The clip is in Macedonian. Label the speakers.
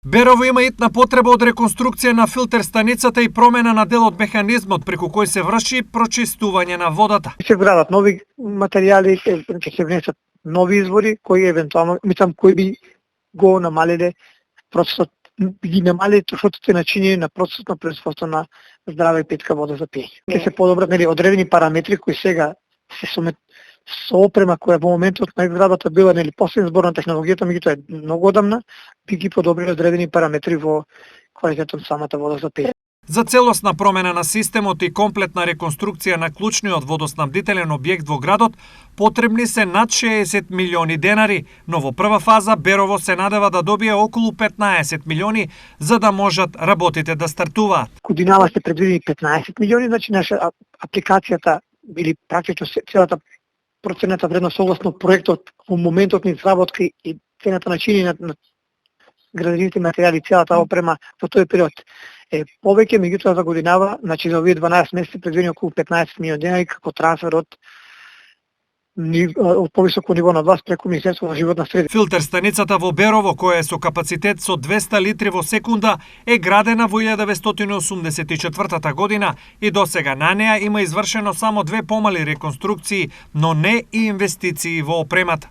Speaker 1: Берово има итна потреба од реконструкција на филтер станицата и промена на дел од механизмот преку кој се врши прочистување на водата.
Speaker 2: Се вградат нови материјали, ќе се внесат нови извори кои евентуално, мислам, кои би го намалиле процесот, ги намалиле трошоците на чинење на процесот на производство на здрава и питка вода за пиење. Ќе се подобрат одредени параметри кои сега се со опрема која во моментот на изградбата била последен збор на технологијата, меѓутоа е многу одамна, би ги подобриле одредени параметри во квалитетот на самата вода за пиење.
Speaker 1: За целосна промена на системот и комплетна реконструкција на клучниот водоснабдителен објект во градот потребни се над 60 милиони денари, но во прва фаза Берово се надева да добие околу 15 милиони за да можат работите да стартуваат.
Speaker 2: Годинава се предвидени 15 милиони, значи наша апликацијата или практично целата процената вредност согласно проектот во моментот на изработка и цената на чинење на градинските материјали, целата опрема во тој период е повеќе, меѓутоа за годинава, значи за овие 12 месеци предвидени околу 15 милиони денари како трансфер од повисоко ниво на власт преку Министерство на животна средина.
Speaker 1: Филтер станицата во Берово, која е со капацитет со 200 литри во секунда, е градена во 1984 година и досега на неа има извршено само 2 помали реконструкции, но не и инвестиции во опремата.